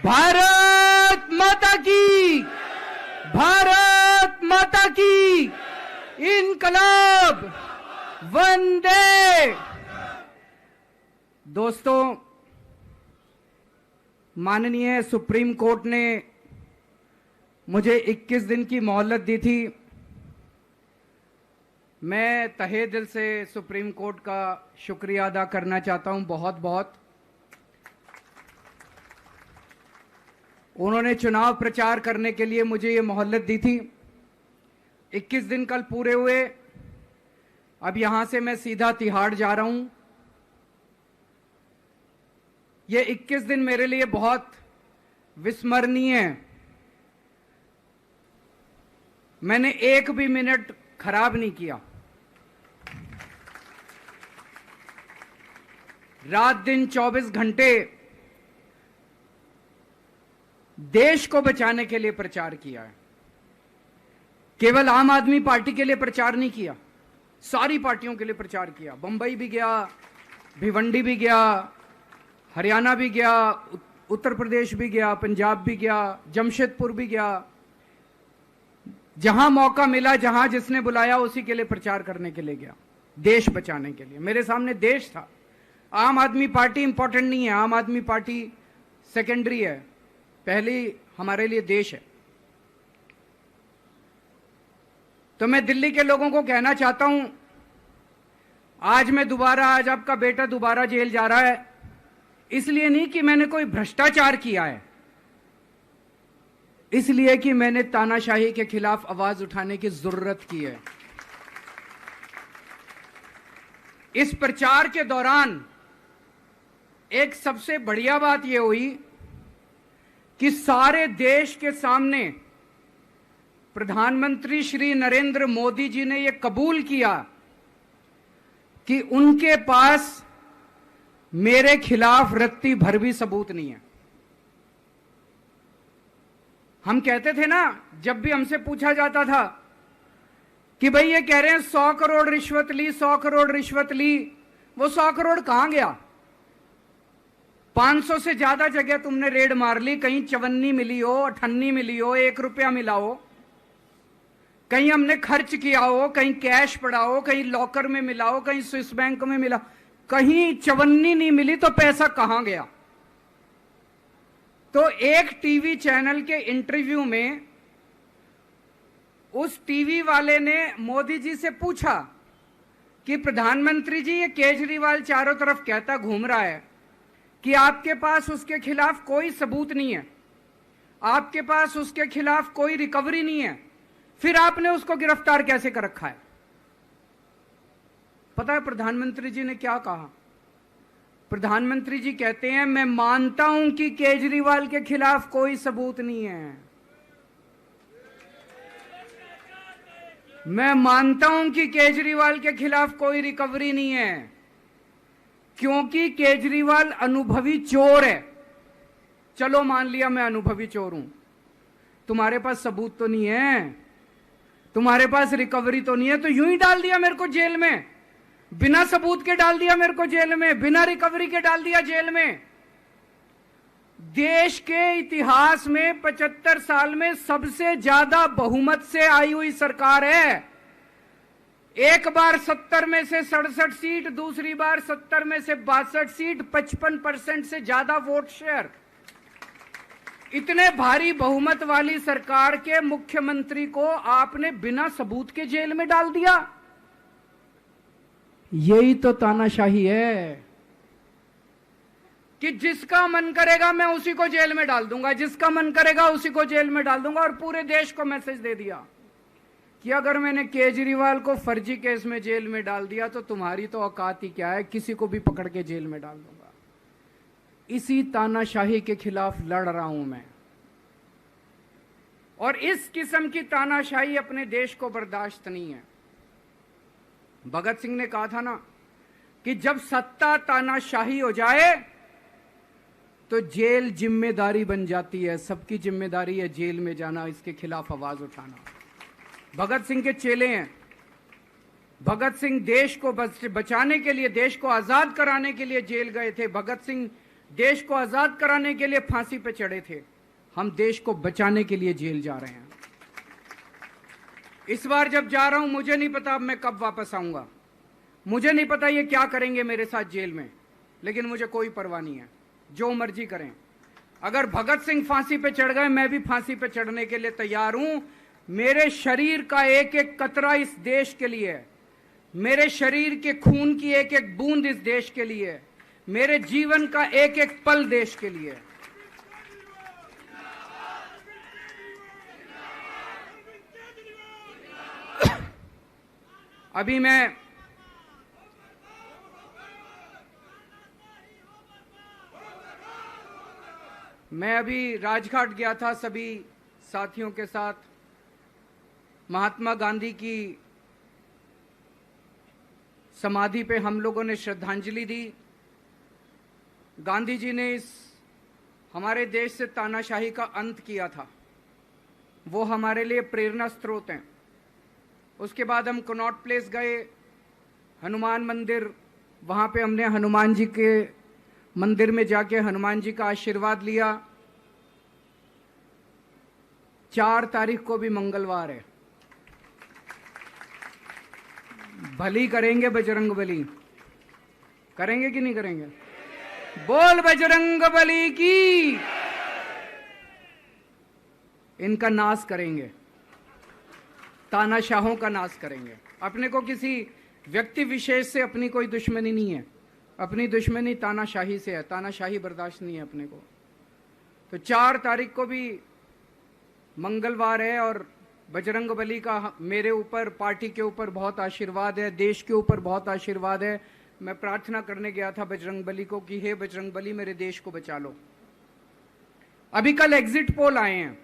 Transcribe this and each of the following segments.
भारत माता की, भारत माता की इनकलाब, वंदे। दोस्तों, माननीय सुप्रीम कोर्ट ने मुझे 21 दिन की मोहलत दी थी। मैं तहे दिल से सुप्रीम कोर्ट का शुक्रिया अदा करना चाहता हूं, बहुत बहुत। उन्होंने चुनाव प्रचार करने के लिए मुझे ये मोहलत दी थी। 21 दिन कल पूरे हुए। अब यहां से मैं सीधा तिहाड़ जा रहा हूं। ये 21 दिन मेरे लिए बहुत विस्मरणीय है। मैंने एक भी मिनट खराब नहीं किया। रात दिन 24 घंटे देश को बचाने के लिए प्रचार किया है। केवल आम आदमी पार्टी के लिए प्रचार नहीं किया, सारी पार्टियों के लिए प्रचार किया। बंबई भी गया, भिवंडी भी गया, हरियाणा भी गया, उत्तर प्रदेश भी गया, पंजाब भी गया, जमशेदपुर भी गया। जहां मौका मिला, जहां जिसने बुलाया, उसी के लिए प्रचार करने के लिए गया, देश बचाने के लिए। मेरे सामने देश था। आम आदमी पार्टी इंपॉर्टेंट नहीं है, आम आदमी पार्टी सेकेंडरी है, पहली हमारे लिए देश है। तो मैं दिल्ली के लोगों को कहना चाहता हूं, आज आपका बेटा दोबारा जेल जा रहा है, इसलिए नहीं कि मैंने कोई भ्रष्टाचार किया है, इसलिए कि मैंने तानाशाही के खिलाफ आवाज उठाने की जरूरत की है। इस प्रचार के दौरान एक सबसे बढ़िया बात यह हुई कि सारे देश के सामने प्रधानमंत्री श्री नरेंद्र मोदी जी ने यह कबूल किया कि उनके पास मेरे खिलाफ रत्ती भर भी सबूत नहीं है। हम कहते थे ना, जब भी हमसे पूछा जाता था कि भाई ये कह रहे हैं 100 करोड़ रिश्वत ली, 100 करोड़ रिश्वत ली, वो 100 करोड़ कहां गया? 500 से ज्यादा जगह तुमने रेड मार ली, कहीं चवन्नी मिली हो, अठन्नी मिली हो, 1 रुपया मिला हो, कहीं हमने खर्च किया हो, कहीं कैश पड़ा हो, कहीं लॉकर में मिला हो, कहीं स्विस बैंक में मिला, कहीं चवन्नी नहीं मिली, तो पैसा कहां गया? तो एक टीवी चैनल के इंटरव्यू में उस टीवी वाले ने मोदी जी से पूछा कि प्रधानमंत्री जी, ये केजरीवाल चारों तरफ कहता घूम रहा है कि आपके पास उसके खिलाफ कोई सबूत नहीं है, आपके पास उसके खिलाफ कोई रिकवरी नहीं है, फिर आपने उसको गिरफ्तार कैसे कर रखा है? पता है प्रधानमंत्री जी ने क्या कहा? प्रधानमंत्री जी कहते हैं, मैं मानता हूं कि केजरीवाल के खिलाफ कोई सबूत नहीं है, मैं मानता हूं कि केजरीवाल के खिलाफ कोई रिकवरी नहीं है, क्योंकि केजरीवाल अनुभवी चोर है। चलो मान लिया मैं अनुभवी चोर हूं, तुम्हारे पास सबूत तो नहीं है, तुम्हारे पास रिकवरी तो नहीं है, तो यूं ही डाल दिया मेरे को जेल में, बिना सबूत के डाल दिया मेरे को जेल में, बिना रिकवरी के डाल दिया जेल में। देश के इतिहास में 75 साल में सबसे ज्यादा बहुमत से आई हुई सरकार है। एक बार 70 में से 67 सीट, दूसरी बार 70 में से 62 सीट, 55% से ज्यादा वोट शेयर। इतने भारी बहुमत वाली सरकार के मुख्यमंत्री को आपने बिना सबूत के जेल में डाल दिया। यही तो तानाशाही है कि जिसका मन करेगा मैं उसी को जेल में डाल दूंगा, जिसका मन करेगा उसी को जेल में डाल दूंगा। और पूरे देश को मैसेज दे दिया कि अगर मैंने केजरीवाल को फर्जी केस में जेल में डाल दिया तो तुम्हारी तो औकात ही क्या है, किसी को भी पकड़ के जेल में डाल दूंगा। इसी तानाशाही के खिलाफ लड़ रहा हूं मैं, और इस किस्म की तानाशाही अपने देश को बर्दाश्त नहीं है। भगत सिंह ने कहा था ना कि जब सत्ता तानाशाही हो जाए तो जेल जिम्मेदारी बन जाती है, सबकी जिम्मेदारी है जेल में जाना, इसके खिलाफ आवाज उठाना। भगत सिंह के चेले हैं। भगत सिंह देश को बचाने के लिए, देश को आजाद कराने के लिए जेल गए थे। भगत सिंह देश को आजाद कराने के लिए फांसी पे चढ़े थे। हम देश को बचाने के लिए जेल जा रहे हैं। इस बार जब जा रहा हूं, मुझे नहीं पता अब मैं कब वापस आऊंगा, मुझे नहीं पता ये क्या करेंगे मेरे साथ जेल में, लेकिन मुझे कोई परवाह नहीं है, जो मर्जी करें। अगर भगत सिंह फांसी पे चढ़ गए, मैं भी फांसी पे चढ़ने के लिए तैयार हूं। मेरे शरीर का एक एक कतरा इस देश के लिए है, मेरे शरीर के खून की एक एक बूंद इस देश के लिए है, मेरे जीवन का एक एक पल देश के लिए है। अभी मैं अभी राजघाट गया था सभी साथियों के साथ। महात्मा गांधी की समाधि पे हम लोगों ने श्रद्धांजलि दी। गांधी जी ने इस हमारे देश से तानाशाही का अंत किया था, वो हमारे लिए प्रेरणा स्रोत हैं। उसके बाद हम कनॉट प्लेस गए, हनुमान मंदिर, वहाँ पे हमने हनुमान जी के मंदिर में जाके हनुमान जी का आशीर्वाद लिया। 4 तारीख को भी मंगलवार है, भली करेंगे बजरंग बली, करेंगे कि नहीं करेंगे? बोल बजरंग बली की। इनका नाश करेंगे, तानाशाहों का नाश करेंगे। अपने को किसी व्यक्ति विशेष से अपनी कोई दुश्मनी नहीं है, अपनी दुश्मनी तानाशाही से है। तानाशाही बर्दाश्त नहीं है अपने को। तो 4 तारीख को भी मंगलवार है और बजरंग बली का मेरे ऊपर, पार्टी के ऊपर बहुत आशीर्वाद है, देश के ऊपर बहुत आशीर्वाद है। मैं प्रार्थना करने गया था बजरंग बली को कि हे बजरंग बली, मेरे देश को बचा लो। अभी कल एग्जिट पोल आए हैं,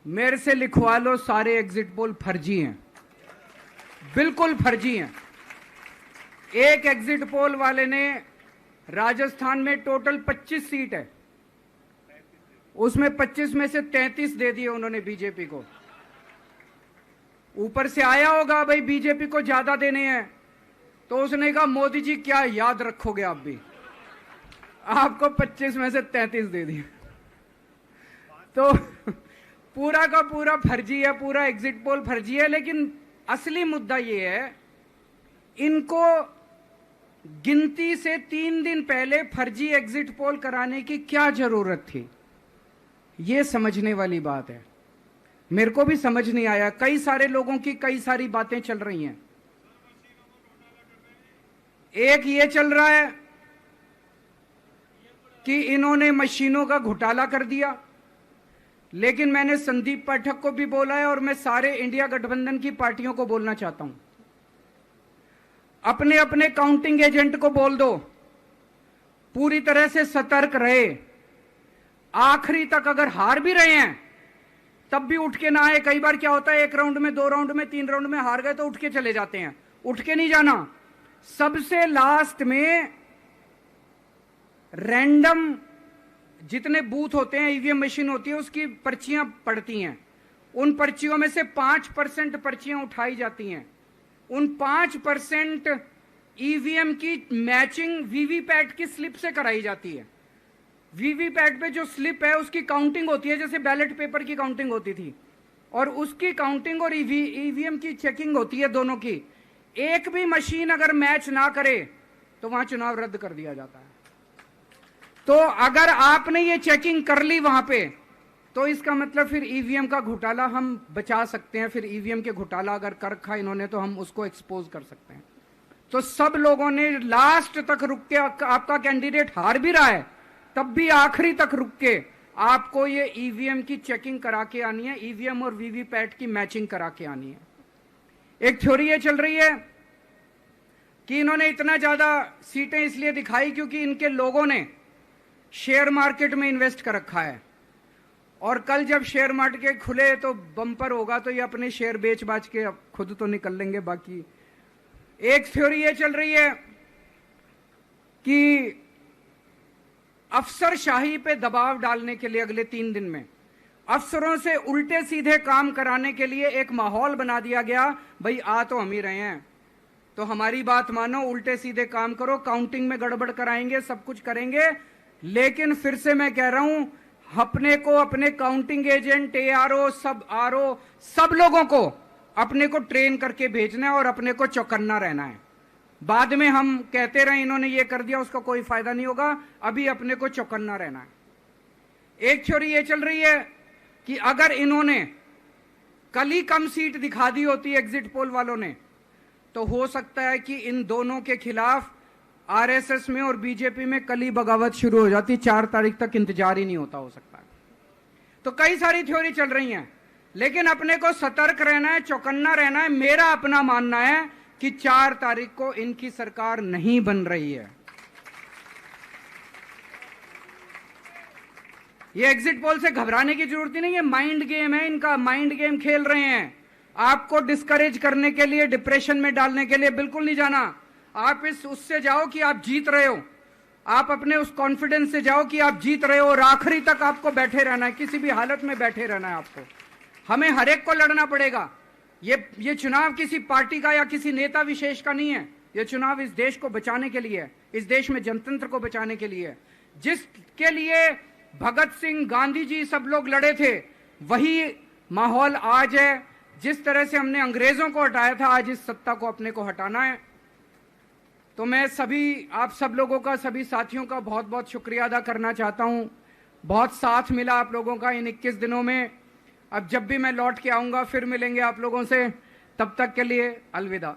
मेरे से लिखवा लो, सारे एग्जिट पोल फर्जी हैं, बिल्कुल फर्जी हैं। एक एग्जिट पोल वाले ने राजस्थान में टोटल 25 सीट है, उसमें 25 में से 33 दे दिए उन्होंने बीजेपी को। ऊपर से आया होगा भाई बीजेपी को ज्यादा देने हैं, तो उसने कहा मोदी जी क्या याद रखोगे आप भी, आपको 25 में से 33 दे दिए। तो पूरा का पूरा फर्जी है, पूरा एग्जिट पोल फर्जी है। लेकिन असली मुद्दा ये है, इनको गिनती से 3 दिन पहले फर्जी एग्जिट पोल कराने की क्या जरूरत थी, ये समझने वाली बात है। मेरे को भी समझ नहीं आया। कई सारे लोगों की कई सारी बातें चल रही हैं। एक ये चल रहा है कि इन्होंने मशीनों का घोटाला कर दिया, लेकिन मैंने संदीप पाठक को भी बोला है और मैं सारे इंडिया गठबंधन की पार्टियों को बोलना चाहता हूं, अपने अपने काउंटिंग एजेंट को बोल दो, पूरी तरह से सतर्क रहे। आखिरी तक अगर हार भी रहे हैं तब भी उठ के ना आए। कई बार क्या होता है, 1 राउंड में, 2 राउंड में, 3 राउंड में हार गए तो उठ के चले जाते हैं। उठ के नहीं जाना। सबसे लास्ट में रैंडम जितने बूथ होते हैं, ईवीएम मशीन होती है, उसकी पर्चियां पड़ती हैं। उन पर्चियों में से 5% पर्चियां उठाई जाती हैं। उन 5% ईवीएम की मैचिंग वीवीपैट की स्लिप से कराई जाती है। वीवीपैट पे जो स्लिप है उसकी काउंटिंग होती है, जैसे बैलेट पेपर की काउंटिंग होती थी, और उसकी काउंटिंग और ईवीएम की चेकिंग होती है दोनों की। एक भी मशीन अगर मैच ना करे तो वहां चुनाव रद्द कर दिया जाता है। तो अगर आपने ये चेकिंग कर ली वहां पे, तो इसका मतलब फिर ईवीएम का घोटाला हम बचा सकते हैं। फिर ईवीएम के घोटाला अगर कर रखा इन्होंने तो हम उसको एक्सपोज कर सकते हैं। तो सब लोगों ने लास्ट तक रुक के, आपका कैंडिडेट हार भी रहा है तब भी आखिरी तक रुक के आपको ये ईवीएम की चेकिंग करा के आनी है, ईवीएम और वीवीपैट की मैचिंग करा के आनी है। एक थ्योरी ये चल रही है कि इन्होंने इतना ज्यादा सीटें इसलिए दिखाई क्योंकि इनके लोगों ने शेयर मार्केट में इन्वेस्ट कर रखा है, और कल जब शेयर मार्केट खुले तो बम्पर होगा, तो ये अपने शेयर बेच बाच के खुद तो निकल लेंगे। बाकी एक थ्योरी ये चल रही है कि अफसरशाही पे दबाव डालने के लिए अगले 3 दिन में अफसरों से उल्टे सीधे काम कराने के लिए एक माहौल बना दिया गया। भाई आ तो हम ही रहे हैं, तो हमारी बात मानो, उल्टे सीधे काम करो, काउंटिंग में गड़बड़ कराएंगे, सब कुछ करेंगे, लेकिन फिर से मैं कह रहा हूं, अपने को, अपने काउंटिंग एजेंट, एआरओ, सब आरओ, सब लोगों को अपने को ट्रेन करके भेजना है और अपने को चौकन्ना रहना है। बाद में हम कहते रहे इन्होंने ये कर दिया, उसका कोई फायदा नहीं होगा, अभी अपने को चौकन्ना रहना है। एक थ्योरी ये चल रही है कि अगर इन्होंने कल ही कम सीट दिखा दी होती एग्जिट पोल वालों ने, तो हो सकता है कि इन दोनों के खिलाफ आरएसएस में और बीजेपी में कल ही बगावत शुरू हो जाती, 4 तारीख तक इंतजार ही नहीं होता, हो सकता है। तो कई सारी थ्योरी चल रही हैं, लेकिन अपने को सतर्क रहना है, चौकन्ना रहना है। मेरा अपना मानना है कि 4 तारीख को इनकी सरकार नहीं बन रही है। ये एग्जिट पोल से घबराने की जरूरत ही नहीं है, माइंड गेम है इनका, माइंड गेम खेल रहे हैं। आपको डिस्करेज करने के लिए, डिप्रेशन में डालने के लिए बिल्कुल नहीं जाना। आप उससे जाओ कि आप जीत रहे हो, आप अपने उस कॉन्फिडेंस से जाओ कि आप जीत रहे हो, और आखिरी तक आपको बैठे रहना है, किसी भी हालत में बैठे रहना है आपको। हमें हर एक को लड़ना पड़ेगा। ये चुनाव किसी पार्टी का या किसी नेता विशेष का नहीं है, ये चुनाव इस देश को बचाने के लिए है, इस देश में जनतंत्र को बचाने के लिए है। जिसके लिए भगत सिंह, गांधी जी, सब लोग लड़े थे, वही माहौल आज है। जिस तरह से हमने अंग्रेजों को हटाया था, आज इस सत्ता को अपने को हटाना है। तो मैं सभी, आप सब लोगों का, सभी साथियों का बहुत बहुत शुक्रिया अदा करना चाहता हूं। बहुत साथ मिला आप लोगों का इन 21 दिनों में। अब जब भी मैं लौट के आऊंगा फिर मिलेंगे आप लोगों से, तब तक के लिए अलविदा।